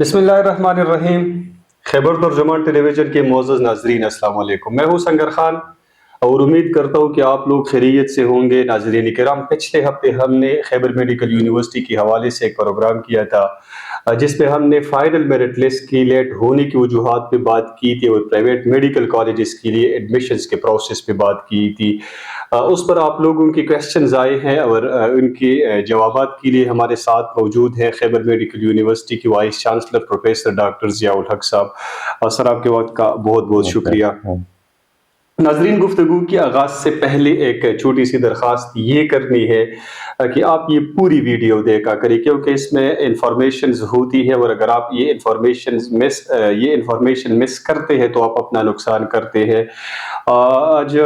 بسم اللہ الرحمن الرحیم۔ خیبر ترجمان ٹیلی ویژن کے معزز ناظرین، السلام علیکم۔ میں ہوں سنگر خان اور امید کرتا ہوں کہ آپ لوگ خیریت سے ہوں گے۔ ناظرین کرام، پچھلے ہفتے ہم نے خیبر میڈیکل یونیورسٹی کے حوالے سے ایک پروگرام کیا تھا جس پہ ہم نے فائنل میرٹ لسٹ کی لیٹ ہونے کی وجوہات پہ بات کی تھی اور پرائیویٹ میڈیکل کالجز کے لیے ایڈمیشنز کے پروسیس پہ بات کی تھی۔ اس پر آپ لوگوں کی کویسچنز آئے ہیں اور ان کے جوابات کے لیے ہمارے ساتھ موجود ہیں خیبر میڈیکل یونیورسٹی کے vice chancellor professor doctor Zia الحق صاحب۔ سر، آپ کے وقت کا بہت بہت شکریہ۔ ناظرین، گفتگو کے آغاز سے پہلے ایک چھوٹی سی درخواست یہ کرنی ہے کہ آپ یہ پوری ویڈیو دیکھا کریں، کیونکہ اس میں انفارمیشنز ہوتی ہے اور اگر آپ یہ انفارمیشن مس کرتے ہیں تو آپ اپنا نقصان کرتے ہیں۔ آج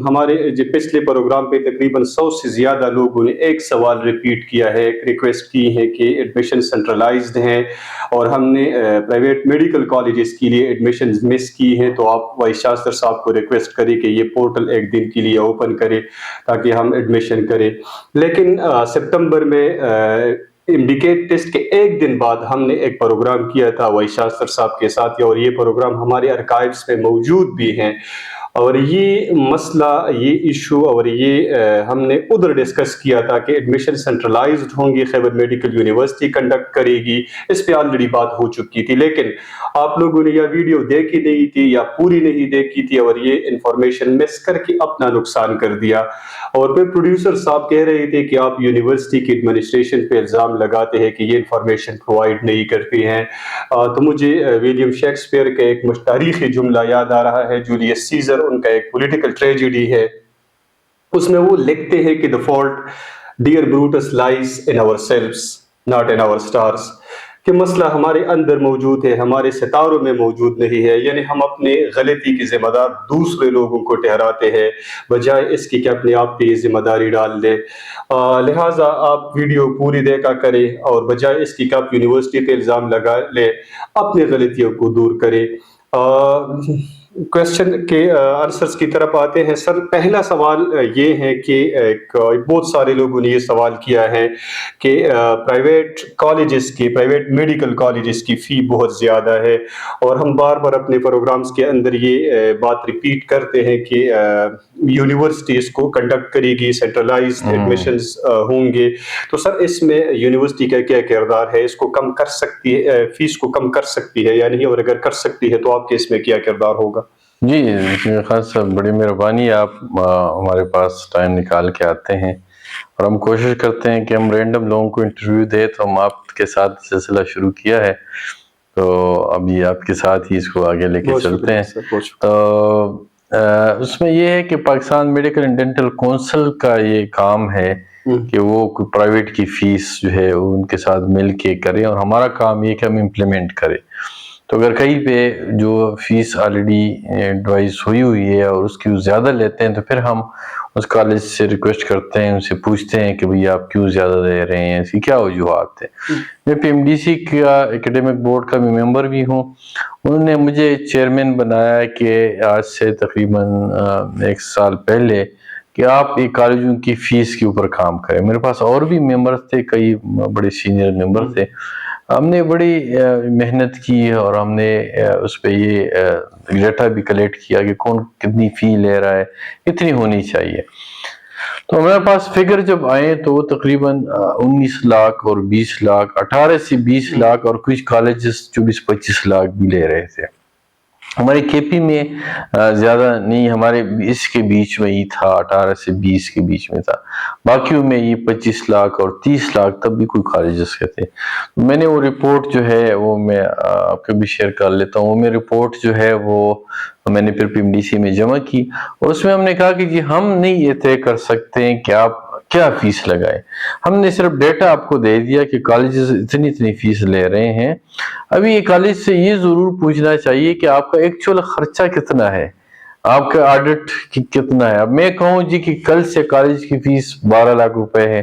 ہمارے پچھلے پروگرام پہ تقریباً 100 سے زیادہ لوگوں نے ایک سوال ریپیٹ کیا ہے، ایک ریکویسٹ کی ہے کہ ایڈمیشن سینٹرلائزڈ ہیں اور ہم نے پرائیویٹ میڈیکل کالجز کے لیے ایڈمیشنز مس کی ہیں، تو آپ وائس چانسلر صاحب کو ریکویسٹ کریں کہ یہ پورٹل ایک دن کے لیے اوپن کرے تاکہ ہم ایڈمیشن کریں۔ لیکن سپتمبر میں انڈیکیٹ ٹیسٹ کے ایک دن بعد ہم نے ایک پروگرام کیا تھا وائس چانسلر صاحب کے ساتھ، اور یہ پروگرام ہمارے ارکائیوز میں موجود بھی ہیں، اور یہ مسئلہ، یہ ایشو اور یہ ہم نے ادھر ڈسکس کیا تھا کہ ایڈمیشن سینٹرلائزڈ ہوں گی، خیبر میڈیکل یونیورسٹی کنڈکٹ کرے گی، اس پہ آلریڈی بات ہو چکی تھی، لیکن آپ لوگوں نے یہ ویڈیو دیکھی نہیں تھی یا پوری نہیں دیکھی تھی اور یہ انفارمیشن مس کر کے اپنا نقصان کر دیا۔ اور پھر پروڈیوسر صاحب کہہ رہے تھے کہ آپ یونیورسٹی کی ایڈمنسٹریشن پہ الزام لگاتے ہیں کہ یہ انفارمیشن پرووائڈ نہیں کرتی ہیں۔ تو مجھے ولیم شیکسپیئر کا ایک تاریخی جملہ یاد آ رہا ہے، جولیس سیزر، ان کا ایک پولیٹیکل ٹریجڈی ہے، اس میں وہ لکھتے ہیں کہ the fault dear Brutus lies in ourselves not in our stars، کہ مسئلہ ہمارے اندر موجود ہے، ہمارے ستاروں میں موجود نہیں ہے، یعنی ہم اپنے غلطی کی ذمہ دار دوسرے لوگوں کو ٹھہراتے ہیں بجائے اس کی کہ اپنے آپ پہ یہ ذمہ داری ڈال دیں۔ لہٰذا آپ ویڈیو پوری دیکھا کریں اور بجائے اس کی کہ آپ یونیورسٹی پہ الزام لگا لیں، اپنی غلطیوں کو دور کریں۔ کویسچن کے آنسرز کی طرف آتے ہیں۔ سر، پہلا سوال یہ ہے کہ بہت سارے لوگوں نے یہ سوال کیا ہے کہ پرائیویٹ میڈیکل کالجز کی فی بہت زیادہ ہے، اور ہم بار بار اپنے پروگرامز کے اندر یہ بات ریپیٹ کرتے ہیں کہ یونیورسٹی اس کو کنڈکٹ کرے گی، سینٹرلائزڈ ایڈمیشنز ہوں گے، تو سر اس میں یونیورسٹی کا کیا کردار ہے؟ اس کو کم کر سکتی ہے، فیس کو کم کر سکتی ہے یا نہیں، اور اگر کر سکتی ہے تو آپ کے اس میں کیا کردار ہوگا؟ جی، خان صاحب، بڑی مہربانی، آپ ہمارے پاس ٹائم نکال کے آتے ہیں اور ہم کوشش کرتے ہیں کہ ہم رینڈم لوگوں کو انٹرویو دیں، تو ہم آپ کے ساتھ سلسلہ شروع کیا ہے، تو ابھی آپ کے ساتھ ہی اس کو آگے لے کے چلتے ہیں۔ تو اس میں یہ ہے کہ Pakistan medical and dental council کا یہ کام ہے کہ وہ پرائیویٹ کی فیس جو ہے ان کے ساتھ مل کے کرے، اور ہمارا کام یہ کہ ہم امپلیمنٹ کریں۔ تو اگر کہیں پہ جو فیس آلریڈی ایڈوائز ہوئی ہے اور اس کی زیادہ لیتے ہیں، تو پھر ہم اس کالج سے ریکویسٹ کرتے ہیں، ان سے پوچھتے ہیں کہ بھئی آپ کیوں زیادہ دے رہے ہیں، اس کی کیا وجوہات ہیں۔ میں پی ایم ڈی سی کا ایکیڈمک بورڈ کا بھی ممبر بھی ہوں، انہوں نے مجھے چیئرمین بنایا کہ آج سے تقریباً 1 سال پہلے کہ آپ ایک کالجوں کی فیس کے اوپر کام کریں۔ میرے پاس اور بھی ممبرز تھے، کئی بڑے سینئر ممبر تھے، ہم نے بڑی محنت کی اور ہم نے اس پہ یہ ڈیٹا بھی کلیکٹ کیا کہ کون کتنی فی لے رہا ہے، کتنی ہونی چاہیے۔ تو ہمارے پاس فگر جب آئے تو تقریباً 19 لاکھ اور 20 لاکھ، 18 سے 20 لاکھ، اور کچھ کالجز 24-25 لاکھ بھی لے رہے تھے۔ ہمارے کے پی میں زیادہ نہیں، ہمارے اس کے بیچ میں ہی تھا، 18 سے 20 کے بیچ میں تھا، باقیوں میں یہ 25 لاکھ اور 30 لاکھ تب بھی کوئی کالجز کے تھے۔ میں نے وہ رپورٹ جو ہے وہ میں آپ کو بھی شیئر کر لیتا ہوں۔ وہ میں رپورٹ جو ہے وہ میں نے پھر پی ایم ڈی سی میں جمع کی، اور اس میں ہم نے کہا کہ جی ہم نہیں یہ طے کر سکتے ہیں کہ آپ کیا فیس لگائے، ہم نے صرف ڈیٹا آپ کو دے دیا کہ کالجز اتنی فیس لے رہے ہیں۔ ابھی یہ کالج سے یہ ضرور پوچھنا چاہیے کہ آپ کا ایکچوئل خرچہ کتنا ہے، آپ کا آڈٹ کتنا ہے۔ اب میں کہوں جی کہ کل سے کالج کی فیس 12 لاکھ روپے ہے،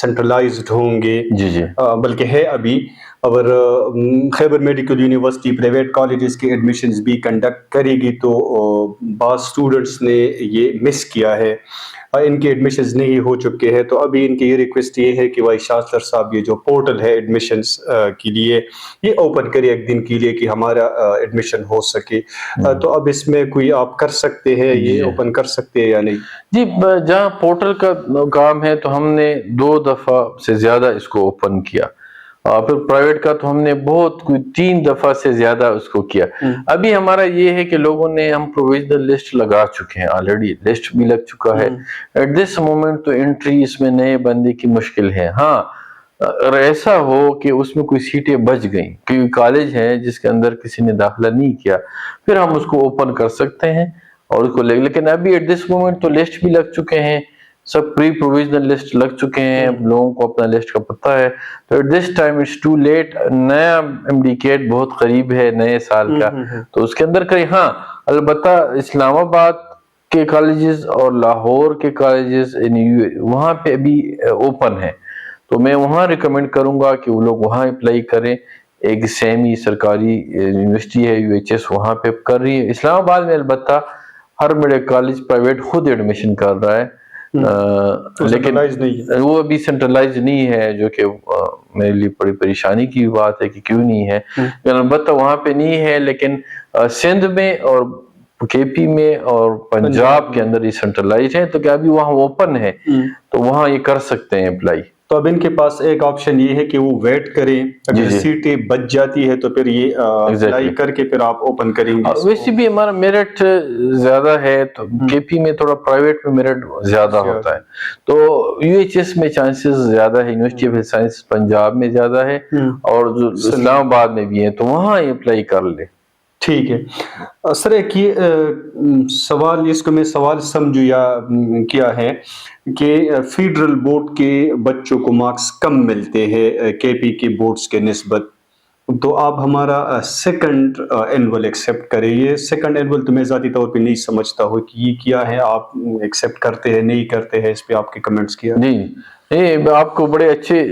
سینٹرلائزڈ ہوں گے، جی جی بلکہ ہے ابھی. اور خیبر میڈیکل یونیورسٹی پرائیویٹ کالجز کے ایڈمیشنز بھی کنڈکٹ کرے گی، تو بعض اسٹوڈنٹس نے یہ مس کیا ہے، ان کے ایڈمیشنز نہیں ہو چکے ہیں. تو ابھی ان کی یہ ریکویسٹ یہ ہے کہ وائس چانسلر صاحب یہ جو پورٹل ہے ایڈمیشنز کے لیے یہ اوپن کرے ایک دن کے لیے کہ ہمارا ایڈمیشن ہو سکے. تو اب اس میں کوئی آپ کر سکتے ہیں، یہ اوپن کر سکتے ہیں یا نہیں؟ جی، جہاں پورٹل کا کام ہے تو ہم نے 2 دفعہ سے زیادہ اس کو اوپن کیا، اور پھر پرائیویٹ کا تو ہم نے بہت کوئی 3 دفعہ سے زیادہ اس کو کیا. ابھی ہمارا یہ ہے کہ لوگوں نے ہم پروویژنل لسٹ لگا چکے ہیں، آلریڈی لسٹ بھی لگ چکا ہے. ایٹ دس مومنٹ تو انٹری اس میں نئے بندے کی مشکل ہے. ہاں، اگر ایسا ہو کہ اس میں کوئی سیٹیں بچ گئیں، کوئی کالج ہے جس کے اندر کسی نے داخلہ نہیں کیا، پھر ہم اس کو اوپن کر سکتے ہیں اور اس کو لیکن ابھی ایٹ دس مومنٹ تو لسٹ بھی لگ چکے ہیں، سب پری پروویژنل لسٹ لگ چکے ہیں، لوگوں کو اپنا لسٹ کا پتہ ہے. تو at this time it's too late. نیا امڈیکیٹ بہت قریب ہے نئے سال کا، تو اس کے اندر کریں. ہاں البتہ اسلام آباد کے کالجز اور لاہور کے کالجز وہاں پہ ابھی اوپن ہے، تو میں وہاں ریکمینڈ کروں گا کہ وہ لوگ وہاں اپلائی کریں. ایک سیمی سرکاری یونیورسٹی ہے UHS، وہاں پہ کر رہی ہے. اسلام آباد میں البتہ ہر میڈیکل کالج پرائیویٹ خود ایڈمیشن کر رہا ہے، لیکن وہ ابھی سینٹرلائز نہیں ہے، جو کہ میرے لیے بڑی پریشانی کی بات ہے کہ کیوں نہیں ہے. البتہ وہاں پہ نہیں ہے، لیکن سندھ میں اور KP میں اور پنجاب کے اندر یہ سینٹرلائز ہے، تو کیا ابھی وہاں اوپن ہے تو وہاں یہ کر سکتے ہیں اپلائی. تو اب ان کے پاس ایک آپشن یہ ہے کہ وہ ویٹ کریں، اگر سیٹیں بچ جاتی ہے تو پھر یہ اپلائی کر کے پھر آپ اوپن کریں گے. ویسے بھی ہمارا میرٹ زیادہ ہے، تو KP میں تھوڑا پرائیویٹ میں میرٹ زیادہ ہوتا ہے، تو UHS میں چانسز زیادہ ہے. University of health science Punjab میں زیادہ ہے، اور جو اسلام آباد میں بھی ہے، تو وہاں اپلائی کر لے. ٹھیک ہے سر. ایک یہ سوال، اس کو میں سوال سمجھو یا کیا ہے کہ فیڈرل بورڈ کے بچوں کو مارکس کم ملتے ہیں KP کے بورڈز کے نسبت، تو آپ ہمارا سیکنڈ اینول ایکسیپٹ کریں. یہ سیکنڈ اینول تو میں ذاتی طور پہ نہیں سمجھتا ہوں کہ یہ کیا ہے، آپ ایکسیپٹ کرتے ہیں نہیں کرتے ہیں، اس پہ آپ کے کمنٹس کیا؟ جی، آپ کو بڑے اچھے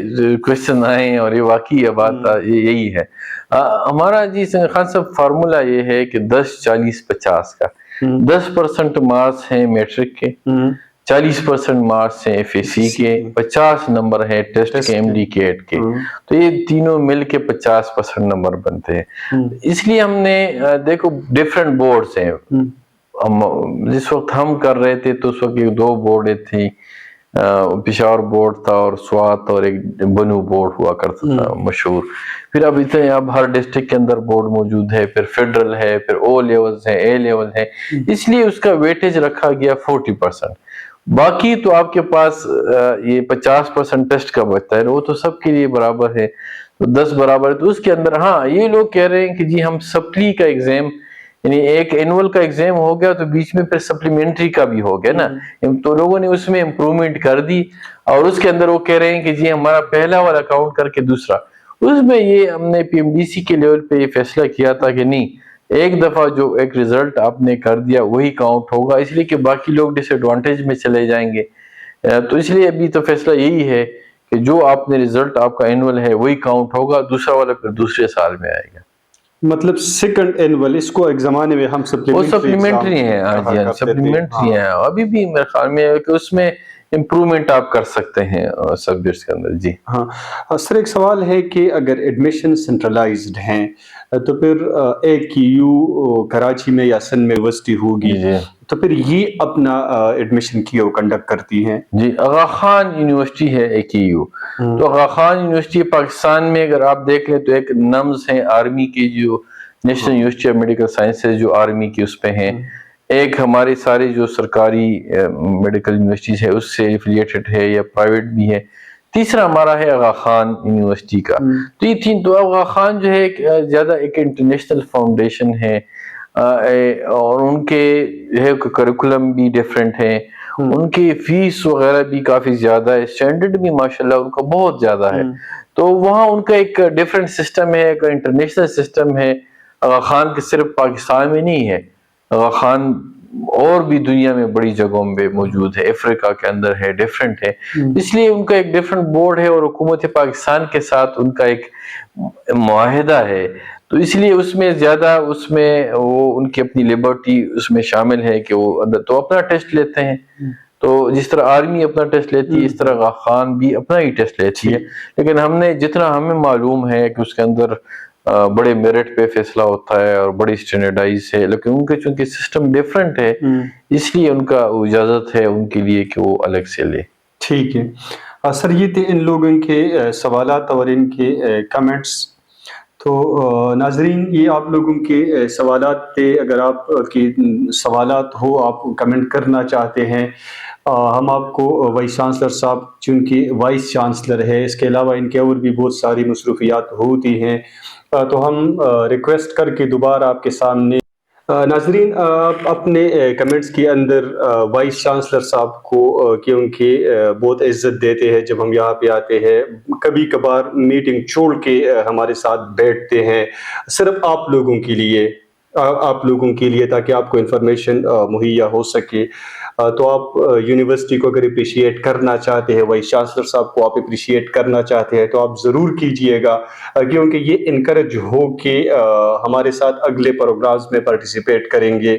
کوشچن آئے ہیں، اور یہ واقعی بات یہی ہے. ہمارا جی خان صاحب فارمولا یہ ہے کہ 10-40-50 کا. 10% مارکس ہیں میٹرک کے، 40% مارکس ہیں FAC کے، 50 نمبر ہیں ٹیسٹ کے MD-CAT کے. تو یہ تینوں مل کے 50% نمبر بنتے ہیں. اس لیے ہم نے دیکھو ڈیفرنٹ بورڈز ہیں. جس وقت ہم کر رہے تھے تو اس وقت 2 بورڈیں تھیں، پشاور بورڈ تھا اور سوات، اور ایک بنو بورڈ ہوا کرتا تھا مشہور. پھر اب ہر ڈسٹرکٹ کے اندر بورڈ موجود ہے، پھر فیڈرل ہے، پھر O لیولز ہے، A لیول ہے. اس لیے اس کا ویٹیج رکھا گیا 40%. باقی تو آپ کے پاس یہ 50% ٹیسٹ کا بچتا ہے، وہ تو سب کے لیے برابر ہے، تو 10 برابر ہے. تو اس کے اندر ہاں یہ لوگ کہہ رہے ہیں کہ جی ہم سپلی کا ایگزام، یعنی ایک اینول کا ایگزام ہو گیا تو بیچ میں پھر سپلیمنٹری کا بھی ہو گیا نا، تو لوگوں نے اس میں امپرومنٹ کر دی. اور اس کے اندر وہ کہہ رہے ہیں کہ جی ہمارا پہلا والا کاؤنٹ کر کے دوسرا. اس میں یہ ہم نے PMDC کے لیول پہ یہ فیصلہ کیا تھا کہ نہیں، ایک دفعہ جو ایک رزلٹ آپ نے کر دیا وہی کاؤنٹ ہوگا، اس لیے کہ باقی لوگ ڈس ایڈوانٹیج میں چلے جائیں گے. تو اس لیے ابھی تو فیصلہ یہی ہے کہ جو آپ نے رزلٹ آپ کا اینول ہے وہی کاؤنٹ ہوگا، دوسرا والا پھر دوسرے سال میں آئے گا. مطلب سیکنڈ اینول اس کو ایک زمانے میں ہم سپلیمنٹری ہیں. ہاں جی، سپلیمنٹری ہیں. ابھی بھی میرے خیال میں ہے کہ اس میں امپرومنٹ آپ کر سکتے ہیں سبجیکٹس کے اندر. جی ہاں سر، ایک سوال ہے کہ اگر ایڈمیشن سینٹرلائزڈ ہیں تو پھر AQU کراچی میں یا سندھ میں یونیورسٹی ہوگی، تو پھر یہ اپنا ایڈمیشن کیا کنڈکٹ کرتی ہیں؟ جی، آغا خان یونیورسٹی ہے AQU. تو آغا خان یونیورسٹی پاکستان میں اگر آپ دیکھ لیں تو ایک نمز ہیں آرمی کی، جو national university of medical sciences جو آرمی کی اس پہ ہیں. ایک ہمارے سارے جو سرکاری میڈیکل یونیورسٹیز ہے اس سے ایفیلیٹڈ ہے یا پرائیویٹ بھی ہے. تیسرا ہمارا ہے آغا خان یونیورسٹی کا. تو یہ تین، تو آغا خان جو ہے زیادہ ایک انٹرنیشنل فاؤنڈیشن ہے، اور ان کے کریکولم بھی ڈیفرنٹ ہیں، ان کی فیس وغیرہ بھی کافی زیادہ ہے، اسٹینڈرڈ بھی ماشاءاللہ ان کا بہت زیادہ ہے. تو وہاں ان کا ایک ڈیفرنٹ سسٹم ہے، ایک انٹرنیشنل سسٹم ہے. آغا خان کے صرف پاکستان میں نہیں ہے، آغا خان اور بھی دنیا میں بڑی جگہوں پہ موجود ہے، افریقہ کے اندر ہے، ڈیفرنٹ ہے، اس لیے ان کا ایک ڈیفرنٹ بورڈ ہے اور حکومت پاکستان کے ساتھ ان کا ایک معاہدہ ہے، تو اس لیے اس میں زیادہ اس میں وہ ان کی اپنی لبرٹی اس میں شامل ہے کہ وہ اندر تو اپنا ٹیسٹ لیتے ہیں، تو جس طرح آرمی اپنا ٹیسٹ لیتی ہے اس طرح خان بھی اپنا ہی ٹیسٹ لیتی ہے، لیکن ہم نے جتنا ہمیں معلوم ہے کہ اس کے اندر بڑے میرٹ پہ فیصلہ ہوتا ہے اور بڑی اسٹینڈرڈائز ہے، لیکن ان کے چونکہ سسٹم ڈیفرنٹ ہے اس لیے ان کا اجازت ہے ان کے لیے کہ وہ الگ سے لے۔ ٹھیک ہے سر، یہ تھے ان لوگوں کے سوالات اور ان کے کمنٹس۔ تو ناظرین یہ آپ لوگوں کے سوالات تھے، اگر آپ کی سوالات ہو آپ کمنٹ کرنا چاہتے ہیں، ہم آپ کو وائس چانسلر صاحب چونکہ وائس چانسلر ہے، اس کے علاوہ ان کے اور بھی بہت ساری مصروفیات ہوتی ہیں، تو ہم ریکویسٹ کر کے دوبارہ آپ کے سامنے ناظرین آپ اپنے کمنٹس کے اندر وائس چانسلر صاحب کو کیونکہ بہت عزت دیتے ہیں جب ہم یہاں پہ آتے ہیں، کبھی کبھار میٹنگ چھوڑ کے ہمارے ساتھ بیٹھتے ہیں صرف آپ لوگوں کے لیے، آپ لوگوں کے لیے تاکہ آپ کو انفارمیشن مہیا ہو سکے۔ تو آپ یونیورسٹی کو اگر اپریشیٹ کرنا چاہتے ہیں، وائس چانسلر صاحب کو آپ اپریشیٹ کرنا چاہتے ہیں تو آپ ضرور کیجئے گا، کیونکہ یہ انکریج ہو کے ہمارے ساتھ اگلے پروگرامز میں پارٹیسپیٹ کریں گے۔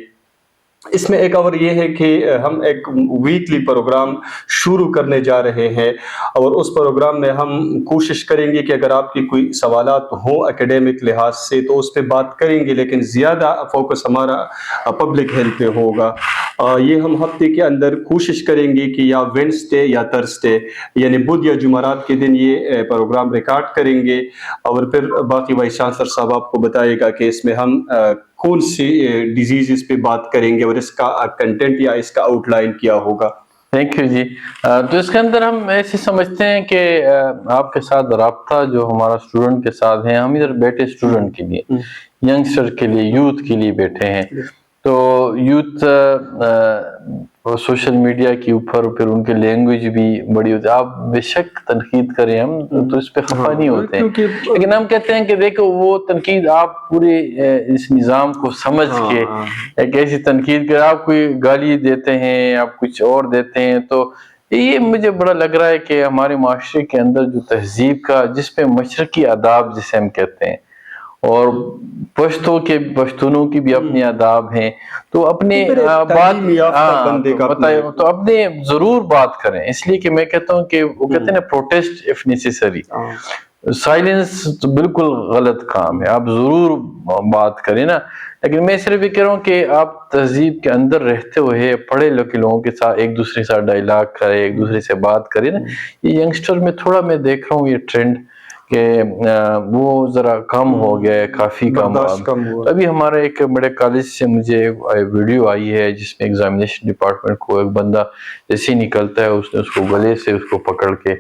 اس میں ایک اور یہ ہے کہ ہم ایک ویکلی پروگرام شروع کرنے جا رہے ہیں، اور اس پروگرام میں ہم کوشش کریں گے کہ اگر آپ کی کوئی سوالات ہوں ایکیڈیمک لحاظ سے تو اس پہ بات کریں گے، لیکن زیادہ فوکس ہمارا پبلک ہیلتھ پہ ہوگا۔ یہ ہم ہفتے کے اندر کوشش کریں گے کہ یا وینسڈے یا تھرسڈے یعنی بدھ یا جمعرات کے دن یہ پروگرام ریکارڈ کریں گے، اور پھر باقی وائس چانسلر صاحب آپ کو بتائے گا کہ اس میں ہم کون سی ڈیزیزز پہ بات کریں گے اور اس کا کنٹینٹ یا اس کا آؤٹ لائن کیا ہوگا۔ تھینک یو جی۔ تو اس کے اندر ہم ایسے سمجھتے ہیں کہ آپ کے ساتھ رابطہ جو ہمارا اسٹوڈنٹ کے ساتھ ہے، ہم ادھر بیٹھے اسٹوڈنٹ کے لیے، ینگسٹر کے لیے، یوتھ کے لیے بیٹھے ہیں، تو یوتھ سوشل میڈیا کے اوپر پھر ان کے لینگویج بھی بڑی ہوتی ہے، آپ بے شک تنقید کریں، ہم تو اس پہ خفا نہیں ہوتے ہیں، لیکن ہم کہتے ہیں کہ دیکھو وہ تنقید آپ پورے اس نظام کو سمجھ کے ایک ایسی تنقید کہ آپ کوئی گالی دیتے ہیں، آپ کچھ اور دیتے ہیں، تو یہ مجھے بڑا لگ رہا ہے کہ ہمارے معاشرے کے اندر جو تہذیب کا جس پہ مشرقی آداب جسے ہم کہتے ہیں، اور پشتونوں کی بھی اپنی آداب ہیں، تو اپنے بات تو اپنے ضرور بات کریں، اس لیے کہ میں کہتا ہوں کہ وہ کہتے ہیں نا پروٹیسٹ اف نیسیسری، سائلنس تو بالکل غلط کام ہے، آپ ضرور بات کریں نا، لیکن میں صرف یہ کہہ رہا ہوں کہ آپ تہذیب کے اندر رہتے ہوئے پڑھے لکھے لوگوں کے ساتھ ایک دوسرے کے ساتھ ڈائلاگ کریں، ایک دوسرے سے بات کریں نا۔ یہ ینگسٹر میں تھوڑا میں دیکھ رہا ہوں یہ ٹرینڈ کہ وہ ذرا کم ہو گیا ہے، کافی کم۔ ابھی ہمارے ایک بڑے کالج سے مجھے ویڈیو آئی ہے جس میں ایگزامینیشن ڈپارٹمنٹ کو ایک بندہ جیسے ہی نکلتا ہے اس نے اس کو گلے سے اس کو پکڑ کے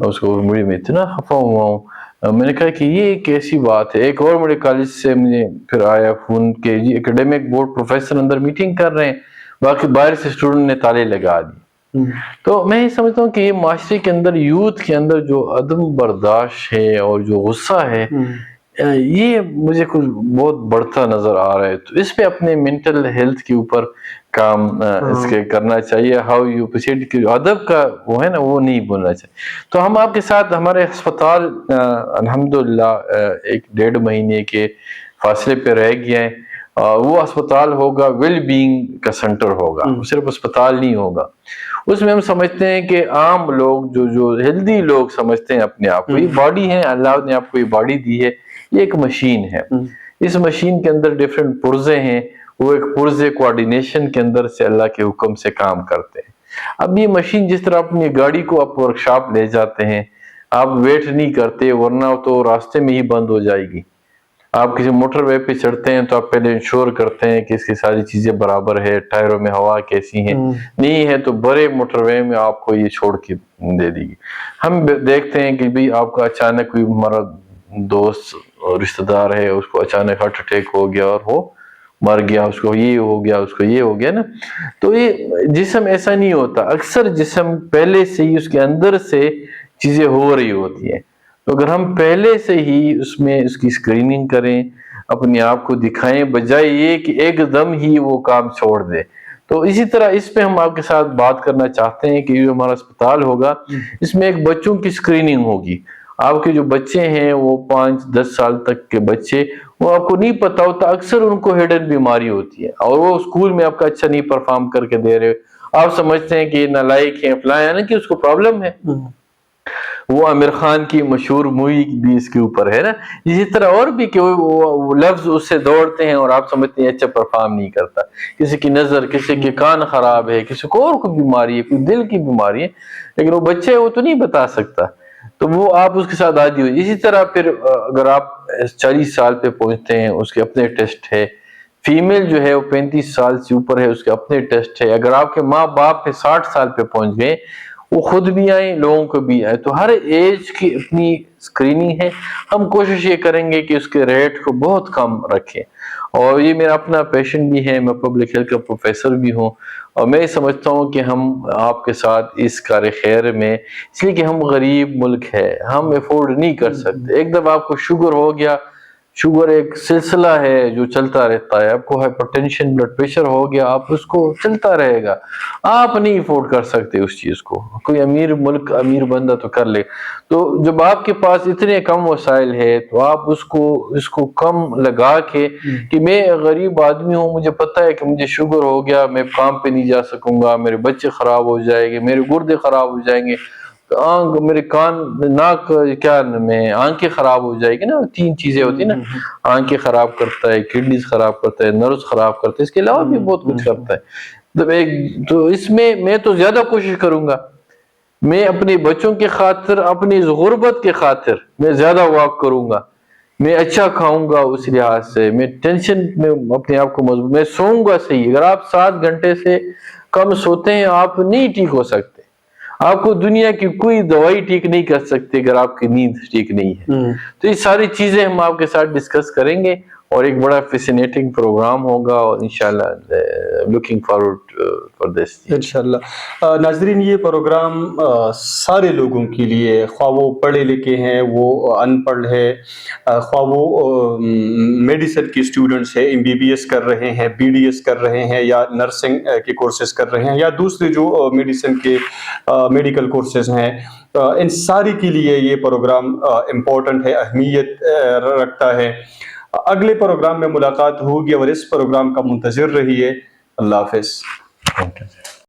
اس کو مجھے میں اتنا خفا ہوا ہوں، میں نے کہا کہ یہ ایک ایسی بات ہے۔ ایک اور بڑے کالج سے مجھے پھر آیا فون کہ جی ایکیڈیمک بورڈ پروفیسر اندر میٹنگ کر رہے ہیں، باقی باہر سے اسٹوڈنٹ نے تالے لگا دی۔ تو میں یہ سمجھتا ہوں کہ یہ معاشرے کے اندر یوتھ کے اندر جو عدم برداشت ہے اور جو غصہ ہے، یہ مجھے کچھ بہت بڑھتا نظر آ رہا ہے، تو اس پہ اپنے مینٹل ہیلتھ کے اوپر کام اس کے کرنا چاہیے۔ ہاؤ یو اپریشیٹ کہ ادب کا وہ ہے نا وہ نہیں بولنا چاہیے۔ تو ہم آپ کے ساتھ ہمارے ہسپتال الحمدللہ 1.5 مہینے کے فاصلے پہ رہ گیا ہے، وہ ہسپتال ہوگا ویل بینگ کا سینٹر ہوگا، صرف ہسپتال نہیں ہوگا۔ اس میں ہم سمجھتے ہیں کہ عام لوگ جو ہیلدی لوگ سمجھتے ہیں اپنے آپ کو، یہ باڈی ہے، اللہ نے آپ کو یہ باڈی دی ہے، یہ ایک مشین ہے، اس مشین کے اندر ڈیفرنٹ پرزے ہیں، وہ ایک پرزے کوارڈینیشن کے اندر سے اللہ کے حکم سے کام کرتے ہیں۔ اب یہ مشین جس طرح اپنی گاڑی کو آپ ورکشاپ لے جاتے ہیں، آپ ویٹ نہیں کرتے ورنہ تو راستے میں ہی بند ہو جائے گی۔ آپ کسی موٹر وے پہ چڑھتے ہیں تو آپ پہلے انشور کرتے ہیں کہ اس کی ساری چیزیں برابر ہے، ٹائروں میں ہوا کیسی ہیں، نہیں ہے تو بڑے موٹر وے میں آپ کو یہ چھوڑ کے دے دی گی۔ ہم دیکھتے ہیں کہ بھی آپ کا اچانک کوئی ہمارا دوست اور رشتہ دار ہے، اس کو اچانک ہارٹ اٹیک ہو گیا اور وہ مر گیا، اس کو یہ ہو گیا، اس کو یہ ہو گیا نا، تو یہ جسم ایسا نہیں ہوتا، اکثر جسم پہلے سے ہی اس کے اندر سے چیزیں ہو رہی ہوتی ہیں، تو اگر ہم پہلے سے ہی اس میں اس کی اسکریننگ کریں، اپنے آپ کو دکھائیں، بجائے یہ کہ ایک دم ہی وہ کام چھوڑ دے، تو اسی طرح اس پہ ہم آپ کے ساتھ بات کرنا چاہتے ہیں کہ جو ہمارا اسپتال ہوگا اس میں ایک بچوں کی اسکریننگ ہوگی. آپ کے جو بچے ہیں وہ 5-10 سال تک کے بچے، وہ آپ کو نہیں پتا ہوتا، اکثر ان کو ہڈن بیماری ہوتی ہے اور وہ اسکول میں آپ کا اچھا نہیں پرفارم کر کے دے رہے، آپ سمجھتے ہیں کہ یہ نالائق ہیں فلاں، یعنی کہ اس کو پرابلم ہے. وہ عامر خان کی مشہور مووی بھی اس کے اوپر ہے نا. اسی طرح اور بھی کہ وہ لفظ اس سے دوڑتے ہیں اور آپ سمجھتے ہیں اچھا پرفارم نہیں کرتا. کسی کی نظر، کسی کے کان خراب ہے، کسی کو اور کوئی بیماری ہے، کوئی دل کی بیماری ہے، لیکن وہ بچے وہ تو نہیں بتا سکتا، تو وہ آپ اس کے ساتھ عادی ہو. اسی طرح پھر اگر آپ 40 سال پہ پہنچتے ہیں، اس کے اپنے ٹیسٹ ہے. فیمیل جو ہے وہ 35 سال سے اوپر ہے، اس کے اپنے ٹیسٹ ہے. اگر آپ کے ماں باپ پہ 60 سال پہ پہنچ گئے، وہ خود بھی آئیں، لوگوں کو بھی آئے. تو ہر ایج کی اپنی اسکریننگ ہے. ہم کوشش یہ کریں گے کہ اس کے ریٹ کو بہت کم رکھیں. اور یہ میرا اپنا پیشن بھی ہے، میں پبلک ہیلتھ کا پروفیسر بھی ہوں، اور میں سمجھتا ہوں کہ ہم آپ کے ساتھ اس کار خیر میں، اس لیے کہ ہم غریب ملک ہے، ہم افورڈ نہیں کر سکتے. ایک دفعہ آپ کو شوگر ہو گیا، شوگر ایک سلسلہ ہے جو چلتا رہتا ہے. آپ کو ہائپر ٹینشن، بلڈ پریشر ہو گیا، آپ اس کو چلتا رہے گا، آپ نہیں افورڈ کر سکتے اس چیز کو. کوئی امیر ملک، امیر بندہ تو کر لے. تو جب آپ کے پاس اتنے کم وسائل ہے تو آپ اس کو کم لگا کے کہ میں غریب آدمی ہوں، مجھے پتہ ہے کہ مجھے شوگر ہو گیا، میں کام پہ نہیں جا سکوں گا، میرے بچے خراب ہو جائیں گے، میرے گردے خراب ہو جائیں گے، میرے کان، ناک، کیا میں آنکھیں خراب ہو جائے گی نا. 3 چیزیں ہوتی ہیں نا، آنکھیں خراب کرتا ہے، کڈنیز خراب کرتا ہے، نروز خراب کرتا ہے، اس کے علاوہ بھی بہت کچھ کرتا ہے. تو اس میں تو زیادہ کوشش کروں گا، میں اپنے بچوں کے خاطر، اپنی اس غربت کے خاطر میں زیادہ واک کروں گا، میں اچھا کھاؤں گا. اس لحاظ سے میں ٹینشن میں اپنے آپ کو مضبوط، میں سوؤں گا صحیح. اگر آپ 7 گھنٹے سے کم سوتے ہیں آپ نہیں ٹھیک ہو سکتے. آپ کو دنیا کی کوئی دوائی ٹھیک نہیں کر سکتے اگر آپ کی نیند ٹھیک نہیں ہے. تو یہ ساری چیزیں ہم آپ کے ساتھ ڈسکس کریں گے اور ایک بڑا فیسینیٹنگ پروگرام ہوگا، اور انشاءاللہ لوکنگ فارورڈ فار دس. انشاءاللہ. ناظرین، یہ پروگرام سارے لوگوں کے لیے، خواہ وہ پڑھے لکھے ہیں، وہ ان پڑھ ہے، خواہ وہ میڈیسن کے اسٹوڈنٹس ہیں، MBBS کر رہے ہیں، BDS کر رہے ہیں، یا نرسنگ کے کورسز کر رہے ہیں، یا دوسرے جو میڈیسن کے میڈیکل کورسز ہیں، ان ساری کے لیے یہ پروگرام امپورٹنٹ ہے، اہمیت رکھتا ہے. اگلے پروگرام میں ملاقات ہوگی اور اس پروگرام کا منتظر رہیے. اللہ حافظ.